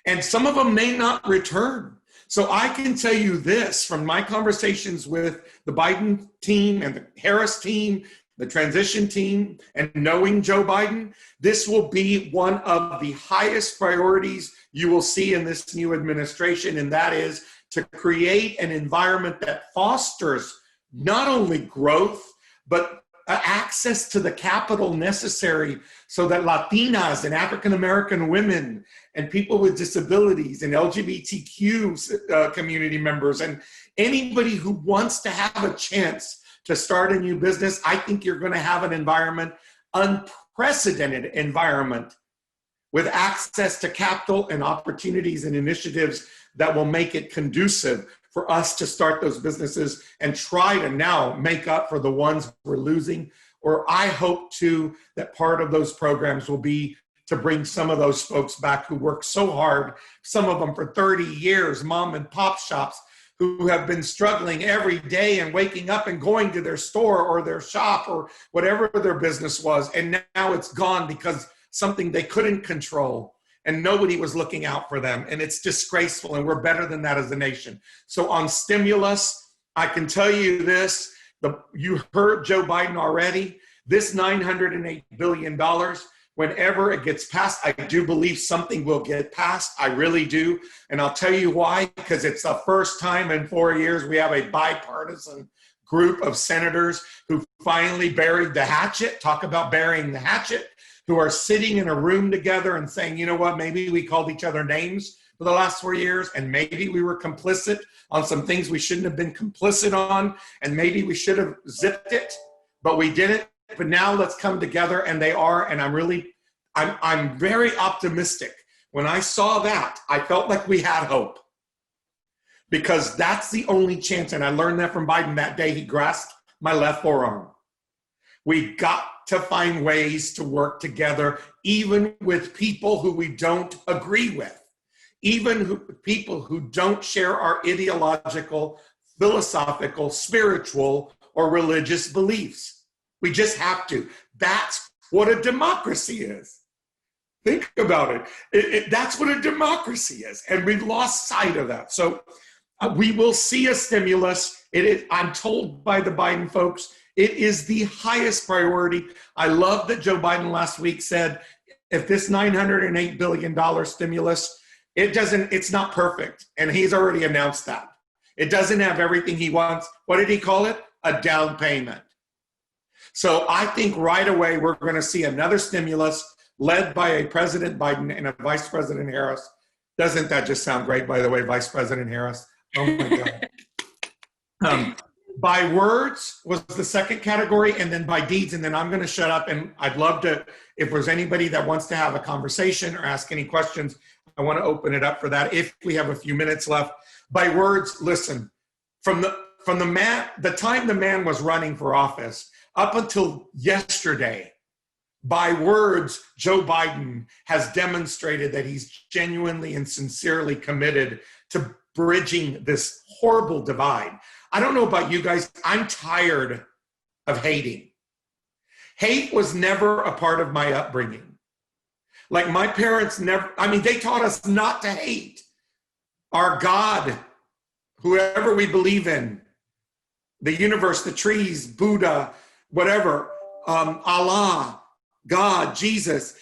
And some of them may not return. So I can tell you this from my conversations with the Biden team and the Harris team, the transition team, and knowing Joe Biden, this will be one of the highest priorities you will see in this new administration, and that is to create an environment that fosters not only growth, but access to the capital necessary so that Latinas and African-American women and people with disabilities and LGBTQ community members and anybody who wants to have a chance to start a new business, I think you're going to have an environment, unprecedented environment, with access to capital and opportunities and initiatives that will make it conducive for us to start those businesses and try to now make up for the ones we're losing. Or I hope too that part of those programs will be to bring some of those folks back who work so hard, some of them for 30 years, mom and pop shops, who have been struggling every day and waking up and going to their store or their shop or whatever their business was. And now it's gone because something they couldn't control and nobody was looking out for them. And it's disgraceful, and we're better than that as a nation. So on stimulus, I can tell you this, you heard Joe Biden already, this $908 billion, whenever it gets passed, I do believe something will get passed. I really do. And I'll tell you why, because it's the first time in 4 years we have a bipartisan group of senators who finally buried the hatchet, talk about burying the hatchet, who are sitting in a room together and saying, you know what, maybe we called each other names for the last 4 years, and maybe we were complicit on some things we shouldn't have been complicit on, and maybe we should have zipped it, but we didn't. But now let's come together, and they are, and I'm very optimistic. When I saw that, I felt like we had hope, because that's the only chance. And I learned that from Biden that day he grasped my left forearm. We got to find ways to work together, even with people who we don't agree with, even people who don't share our ideological, philosophical, spiritual, or religious beliefs. We just have to. That's what a democracy is. Think about it. That's what a democracy is. And we've lost sight of that. So we will see a stimulus. I'm told by the Biden folks, it is the highest priority. I love that Joe Biden last week said, if this $908 billion stimulus, it's not perfect. And he's already announced that. It doesn't have everything he wants. What did he call it? A down payment. So I think right away we're going to see another stimulus led by a President Biden and a Vice President Harris. Doesn't that just sound great, by the way, Vice President Harris? Oh my God. By words was the second category, and then by deeds, and then I'm going to shut up, and I'd love to, if there's anybody that wants to have a conversation or ask any questions, I want to open it up for that if we have a few minutes left. By words, listen, from the time the man was running for office up until yesterday, by words, Joe Biden has demonstrated that he's genuinely and sincerely committed to bridging this horrible divide. I don't know about you guys, I'm tired of hating. Hate was never a part of my upbringing. Like my parents they taught us not to hate. Our God, whoever we believe in, the universe, the trees, Buddha, whatever, Allah, God, Jesus,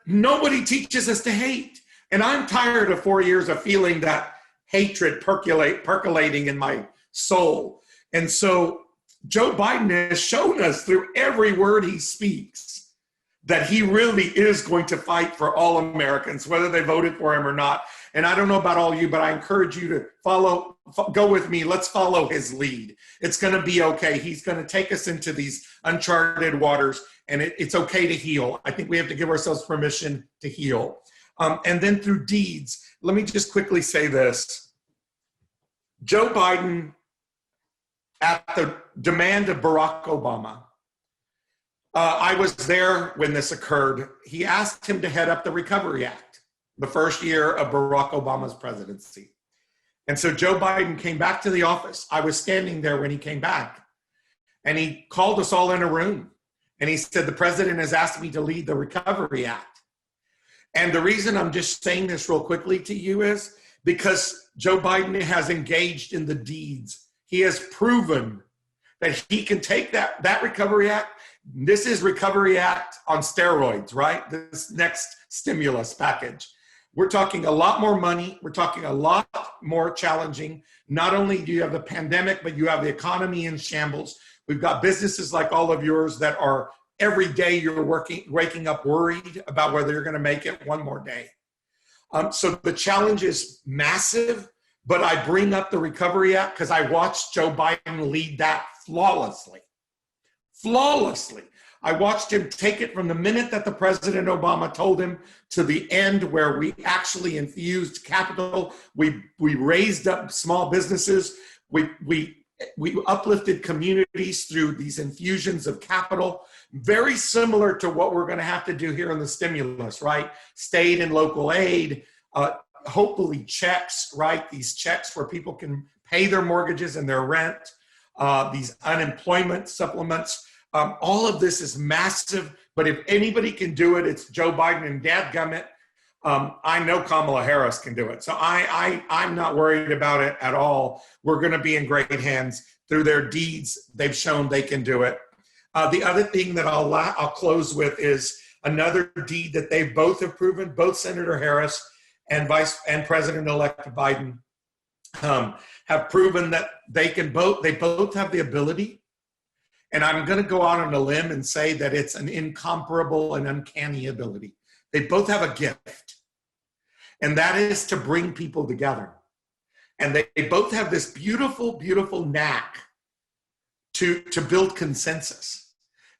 nobody teaches us to hate. And I'm tired of 4 years of feeling that hatred percolating in my soul. And so Joe Biden has shown us through every word he speaks that he really is going to fight for all Americans, whether they voted for him or not. And I don't know about all you, but I encourage you to go with me. Let's follow his lead. It's going to be okay. He's going to take us into these uncharted waters, and it's okay to heal. I think we have to give ourselves permission to heal. And then through deeds, let me just quickly say this. Joe Biden, at the demand of Barack Obama, I was there when this occurred. He asked him to head up the Recovery Act, the first year of Barack Obama's presidency. And so Joe Biden came back to the office. I was standing there when he came back, and he called us all in a room. And he said, the president has asked me to lead the Recovery Act. And the reason I'm just saying this real quickly to you is because Joe Biden has engaged in the deeds. He has proven that he can take that Recovery Act. This is Recovery Act on steroids, right? This next stimulus package. We're talking a lot more money. We're talking a lot more challenging. Not only do you have the pandemic, but you have the economy in shambles. We've got businesses like all of yours that are every day you're waking up worried about whether you're going to make it one more day. So the challenge is massive, but I bring up the Recovery Act because I watched Joe Biden lead that flawlessly. Flawlessly. I watched him take it from the minute that the President Obama told him to the end where we actually infused capital. We raised up small businesses. We uplifted communities through these infusions of capital, very similar to what we're going to have to do here in the stimulus, right? State and local aid, hopefully checks, right? These checks where people can pay their mortgages and their rent, these unemployment supplements. All of this is massive, but if anybody can do it, it's Joe Biden, and dadgummit, I know Kamala Harris can do it. So I'm not worried about it at all. We're going to be in great hands. Through their deeds, they've shown they can do it. The other thing that I'll close with is another deed that they both have proven, both Senator Harris and President-elect Biden have proven that they both have the ability. And I'm going to go out on a limb and say that it's an incomparable and uncanny ability. They both have a gift, and that is to bring people together. And they both have this beautiful, beautiful knack to build consensus.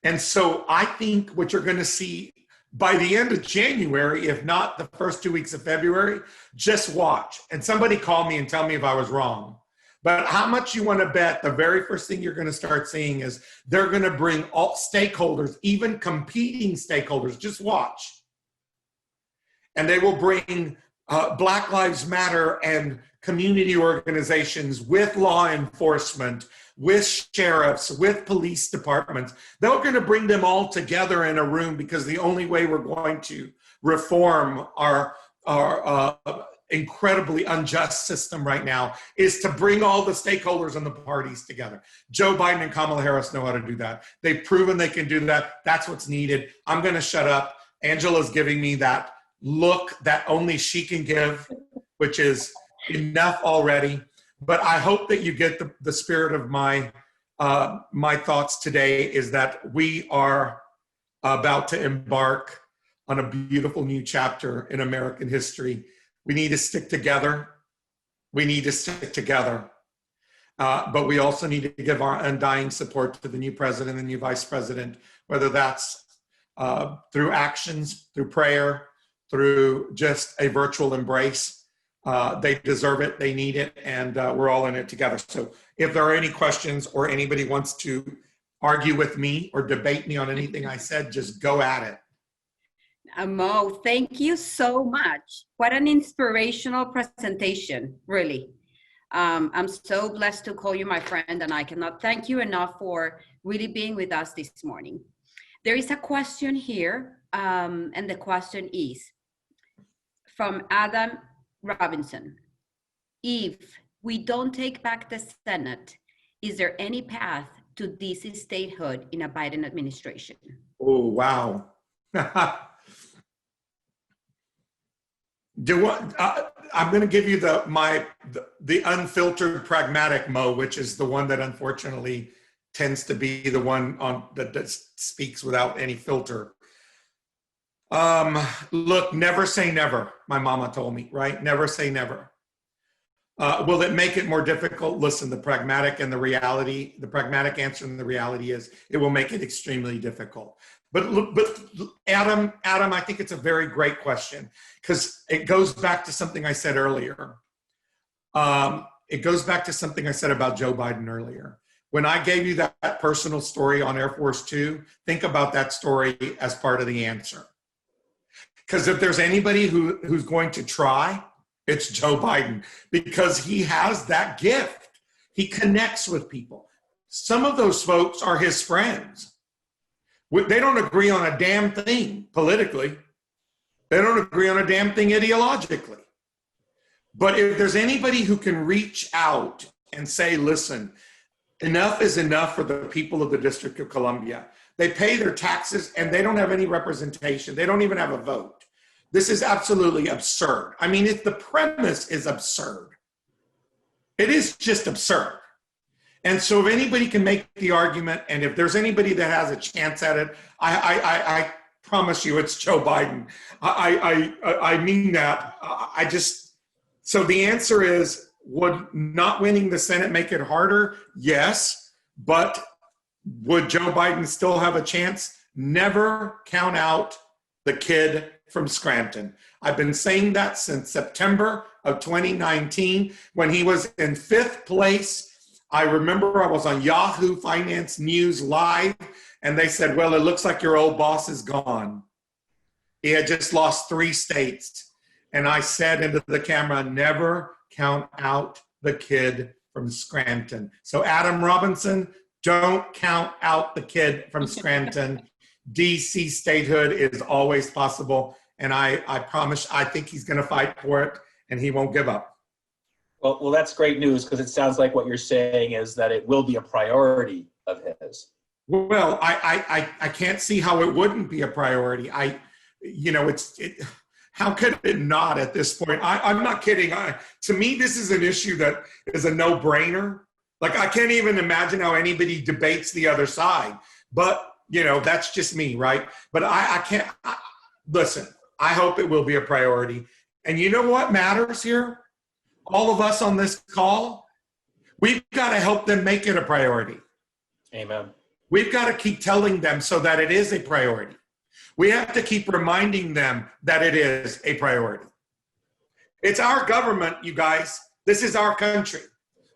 And so I think what you're going to see by the end of January, if not the first 2 weeks of February, just watch. And somebody call me and tell me if I was wrong. But how much you want to bet the very first thing you're going to start seeing is they're going to bring all stakeholders, even competing stakeholders, just watch. And they will bring Black Lives Matter and community organizations with law enforcement, with sheriffs, with police departments. They're going to bring them all together in a room, because the only way we're going to reform our incredibly unjust system right now is to bring all the stakeholders and the parties together. Joe Biden and Kamala Harris know how to do that. They've proven they can do that. That's what's needed. I'm going to shut up. Angela's giving me that look that only she can give, which is enough already. But I hope that you get the spirit of my thoughts today, is that we are about to embark on a beautiful new chapter in American history. We need to stick together. We need to stick together. But we also need to give our undying support to the new president and new vice president, whether that's through actions, through prayer, through just a virtual embrace. They deserve it, they need it, and we're all in it together. So if there are any questions or anybody wants to argue with me or debate me on anything I said, just go at it. Mo, thank you so much. What an inspirational presentation, really. I'm so blessed to call you my friend, and I cannot thank you enough for really being with us this morning. There is a question here, and the question is from Adam Robinson. If we don't take back the Senate, is there any path to DC statehood in a Biden administration? Oh, wow. I'm going to give you the unfiltered pragmatic Mo, which is the one that unfortunately tends to be the one that speaks without any filter. Look, never say never. My mama told me, right? Never say never. Will it make it more difficult? Listen, the pragmatic answer and the reality is it will make it extremely difficult. But Adam, I think it's a very great question, because it goes back to something I said earlier. It goes back to something I said about Joe Biden earlier. When I gave you that personal story on Air Force Two, think about that story as part of the answer. Because if there's anybody who's going to try, it's Joe Biden, because he has that gift. He connects with people. Some of those folks are his friends. They don't agree on a damn thing politically. They don't agree on a damn thing ideologically. But if there's anybody who can reach out and say, listen, enough is enough for the people of the District of Columbia. They pay their taxes and they don't have any representation. They don't even have a vote. This is absolutely absurd. I mean, the premise is absurd. It is just absurd. And so if anybody can make the argument, and if there's anybody that has a chance at it, I promise you it's Joe Biden. I mean that. So the answer is, would not winning the Senate make it harder? Yes. But would Joe Biden still have a chance? Never count out the kid from Scranton. I've been saying that since September of 2019, when he was in 5th place. I remember I was on Yahoo Finance News Live, and they said, well, it looks like your old boss is gone. He had just lost 3 states. And I said into the camera, never count out the kid from Scranton. So Adam Robinson, don't count out the kid from Scranton. DC statehood is always possible. And I promise, I think he's going to fight for it, and he won't give up. Well, that's great news, because it sounds like what you're saying is that it will be a priority of his. Well, I can't see how it wouldn't be a priority. How could it not at this point? I'm not kidding. To me, this is an issue that is a no-brainer. Like, I can't even imagine how anybody debates the other side. But, that's just me, right? But I can't. Listen, I hope it will be a priority. And you know what matters here? All of us on this call, we've got to help them make it a priority. Amen. We've got to keep telling them so that it is a priority. We have to keep reminding them that it is a priority. It's our government, you guys. This is our country.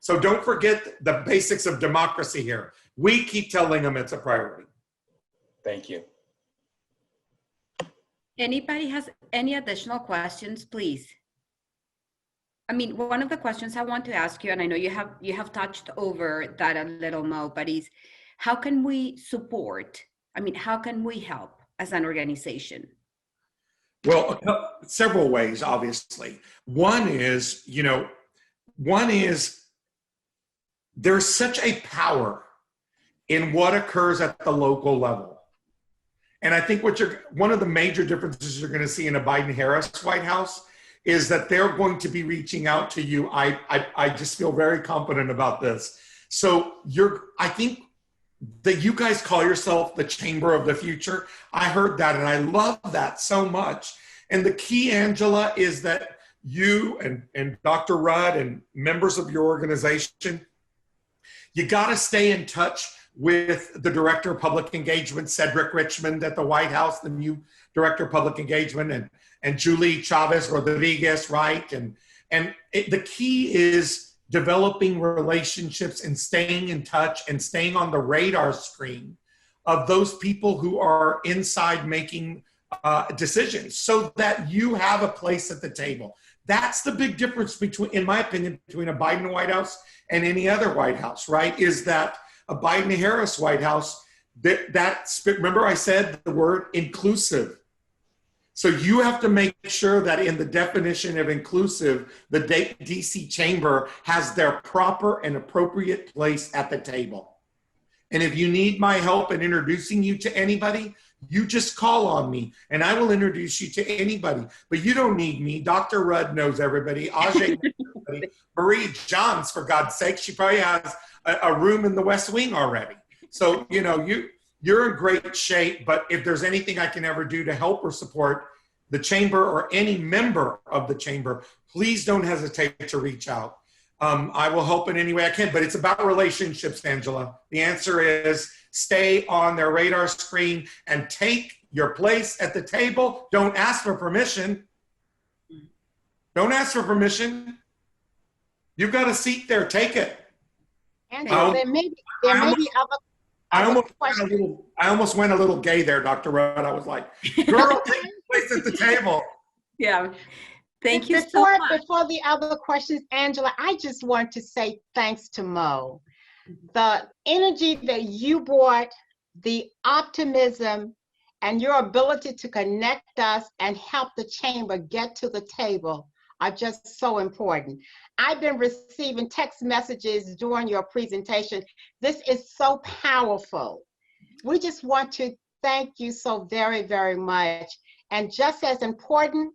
So don't forget the basics of democracy here. We keep telling them it's a priority. Thank you. Anybody has any additional questions, please? I mean, one of the questions I want to ask you, and I know you have touched over that a little, Mo, but is how can we support? I mean, how can we help as an organization? Well, several ways, obviously. One is, there's such a power in what occurs at the local level. And I think one of the major differences you're going to see in a Biden-Harris White House is that they're going to be reaching out to you. I just feel very confident about this. So I think that you guys call yourself the Chamber of the Future. I heard that and I love that so much. And the key, Angela, is that you and Dr. Rudd and members of your organization, you got to stay in touch with the Director of Public Engagement, Cedric Richmond at the White House, the new Director of Public Engagement, and Julie Chavez Rodriguez, right? And the key is developing relationships and staying in touch and staying on the radar screen of those people who are inside making decisions so that you have a place at the table. That's the big difference in my opinion, between a Biden White House and any other White House, right? Is that a Biden-Harris White House, remember I said the word inclusive. So you have to make sure that in the definition of inclusive, the DC Chamber has their proper and appropriate place at the table. And if you need my help in introducing you to anybody, you just call on me and I will introduce you to anybody. But you don't need me. Dr. Rudd knows everybody. Ajay knows everybody. Marie Johns, for God's sake, she probably has a room in the West Wing already. So, you're in great shape, but if there's anything I can ever do to help or support the Chamber or any member of the Chamber, please don't hesitate to reach out. I will help in any way I can, but it's about relationships, Angela. The answer is stay on their radar screen and take your place at the table. Don't ask for permission. Don't ask for permission. You've got a seat there, take it. Angela, there may be I almost went a little gay there, Dr. Rudd. I was like, girl, take your place at the table. Yeah. Thank you so much. Before the other questions, Angela, I just want to say thanks to Mo. The energy that you brought, the optimism, and your ability to connect us and help the Chamber get to the table are just so important. I've been receiving text messages during your presentation. This is so powerful. We just want to thank you so very, very much. And just as important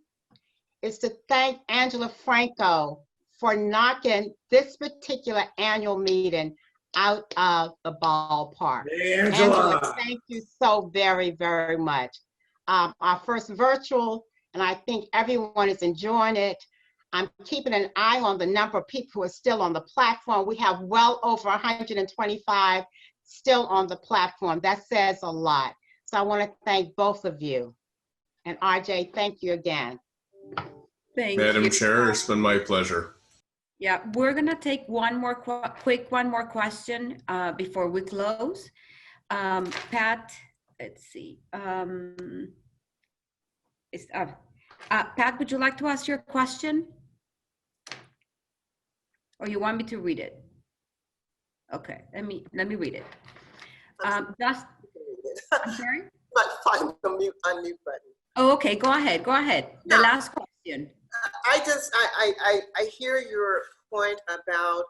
is to thank Angela Franco for knocking this particular annual meeting out of the ballpark. Hey, Angela, thank you so very, very much. Our first virtual, and I think everyone is enjoying it. I'm keeping an eye on the number of people who are still on the platform. We have well over 125 still on the platform. That says a lot. So I want to thank both of you. And RJ, thank you again. Thank Madam you. Chair, it's been my pleasure. Yeah, we're gonna take one more question before we close. Pat, let's see. Pat, would you like to ask your question? Or you want me to read it? Okay, let me read it. I'm sorry? But find the unmute button. Oh, okay, go ahead. The last question. I hear your point about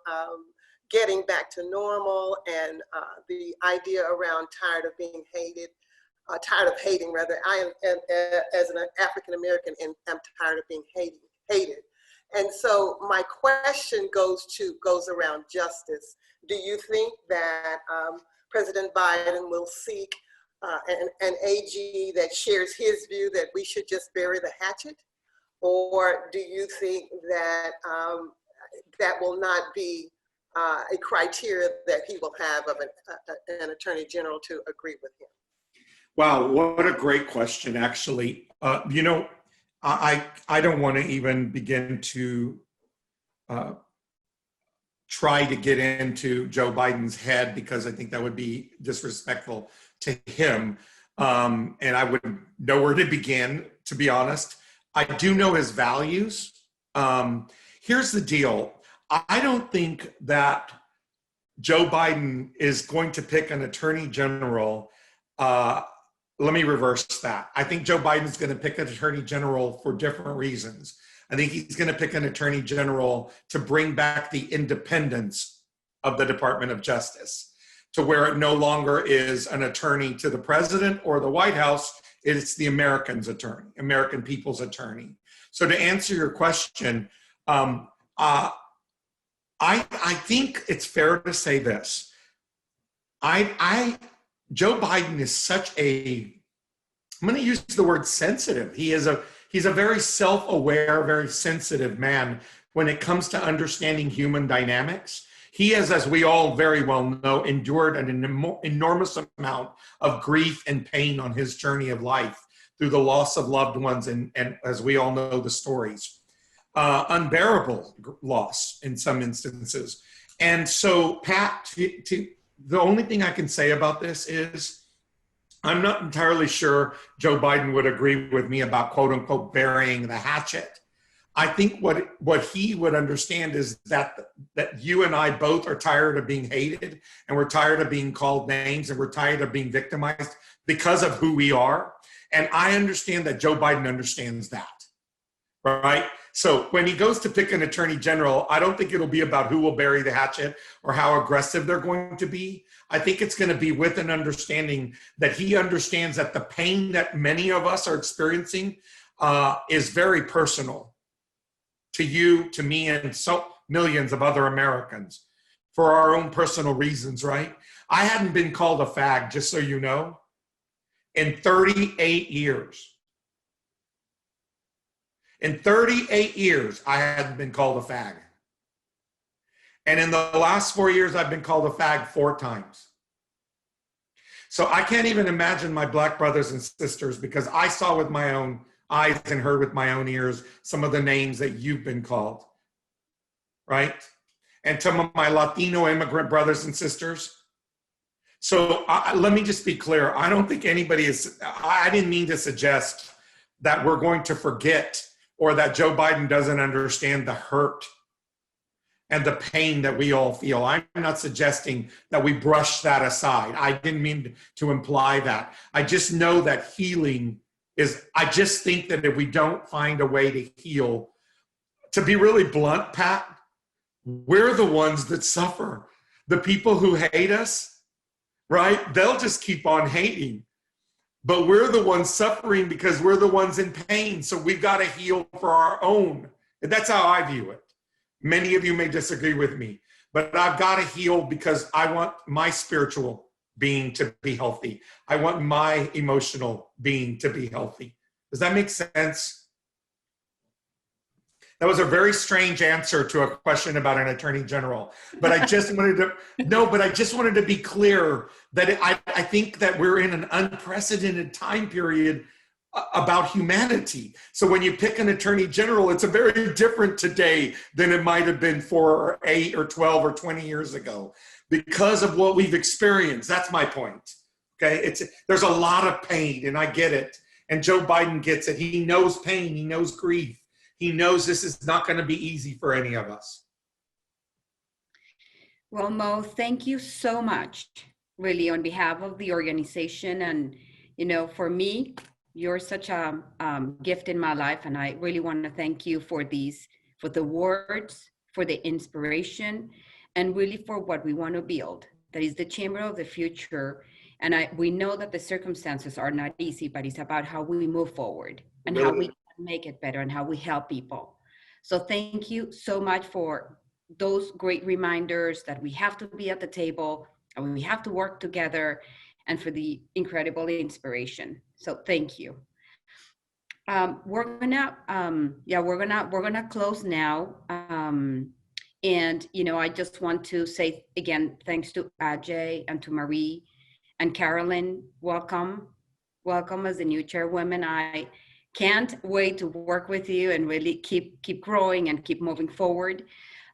getting back to normal and the idea around tired of being hated, tired of hating rather. I am, as an African American, am tired of being hated. And so my question goes around justice. Do you think that President Biden will seek an AG that shares his view that we should just bury the hatchet? Or do you think that that will not be a criteria that he will have of an attorney general to agree with him? Wow, what a great question, actually. You know, I don't want to even begin to uh, try to get into Joe Biden's head because I think that would be disrespectful to him. And I wouldn't know where to begin, to be honest. I do know his values. Here's the deal. I don't think that Joe Biden is going to pick an attorney general. Let me reverse that. I think Joe Biden's going to pick an attorney general for different reasons. I think he's going to pick an attorney general to bring back the independence of the Department of Justice, to where it no longer is an attorney to the president or the White House. It's the American's attorney, American people's attorney. So to answer your question, I think it's fair to say this. Joe Biden is such I'm going to use the word sensitive. He's a very self-aware, very sensitive man when it comes to understanding human dynamics. He has, as we all very well know, endured an enormous amount of grief and pain on his journey of life through the loss of loved ones, and as we all know the stories. Unbearable loss in some instances. And so, Pat, the only thing I can say about this is I'm not entirely sure Joe Biden would agree with me about quote unquote burying the hatchet. I think what he would understand is that you and I both are tired of being hated, and we're tired of being called names, and we're tired of being victimized because of who we are. And I understand that Joe Biden understands that, right? So when he goes to pick an attorney general, I don't think it'll be about who will bury the hatchet or how aggressive they're going to be. I think it's going to be with an understanding that he understands that the pain that many of us are experiencing is very personal to you, to me, and so millions of other Americans for our own personal reasons, right? I hadn't been called a fag, just so you know, in 38 years. In 38 years, I hadn't been called a fag. And in the last 4 years, I've been called a fag 4 times. So I can't even imagine my Black brothers and sisters, because I saw with my own eyes and heard with my own ears some of the names that you've been called, right? And to my Latino immigrant brothers and sisters. So let me just be clear. I don't think anybody I didn't mean to suggest that we're going to forget or that Joe Biden doesn't understand the hurt and the pain that we all feel. I'm not suggesting that we brush that aside. I didn't mean to imply that. I just know that healing I just think that if we don't find a way to heal, to be really blunt, Pat, we're the ones that suffer. The people who hate us, right? They'll just keep on hating. But we're the ones suffering because we're the ones in pain. So we've got to heal for our own. And that's how I view it. Many of you may disagree with me, but I've got to heal because I want my spiritual being to be healthy. I want my emotional being to be healthy. Does that make sense? That was a very strange answer to a question about an attorney general, but I just wanted to be clear that I think that we're in an unprecedented time period about humanity. So when you pick an attorney general, it's a very different today than it might have been 4 or 8 or 12 or 20 years ago because of what we've experienced. That's my point. Okay, there's a lot of pain, and I get it. And Joe Biden gets it. He knows pain. He knows grief. He knows this is not going to be easy for any of us. Well, Mo, thank you so much, really, on behalf of the organization. And, for me, you're such a gift in my life. And I really want to thank you for the words, for the inspiration, and really for what we want to build. That is the chamber of the future. And we know that the circumstances are not easy, but it's about how we move forward and how we make it better and how we help people. So thank you so much for those great reminders that we have to be at the table and we have to work together, and for the incredible inspiration. So thank you. We're gonna close now. And I just want to say again, thanks to Ajay and to Marie and Carolyn. Welcome. welcome as the new chairwoman. I can't wait to work with you and really keep growing and keep moving forward,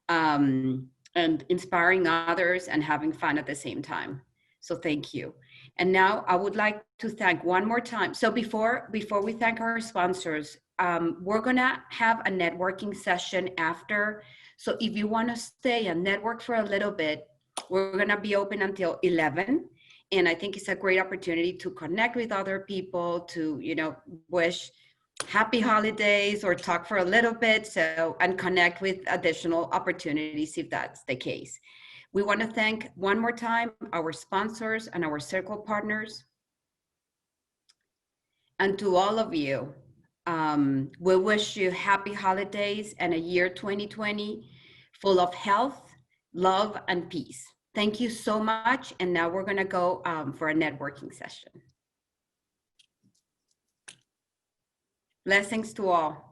and inspiring others and having fun at the same time. So thank you. And now I would like to thank one more time. So before we thank our sponsors, we're gonna have a networking session after. So if you wanna stay and network for a little bit, we're gonna be open until 11. And I think it's a great opportunity to connect with other people, to, you know, wish happy holidays or talk for a little bit, so, and connect with additional opportunities if that's the case. We want to thank one more time our sponsors and our circle partners. And to all of you, we wish you happy holidays and a year 2020 full of health, love, and peace. Thank you so much. And now we're going to go for a networking session. Blessings to all.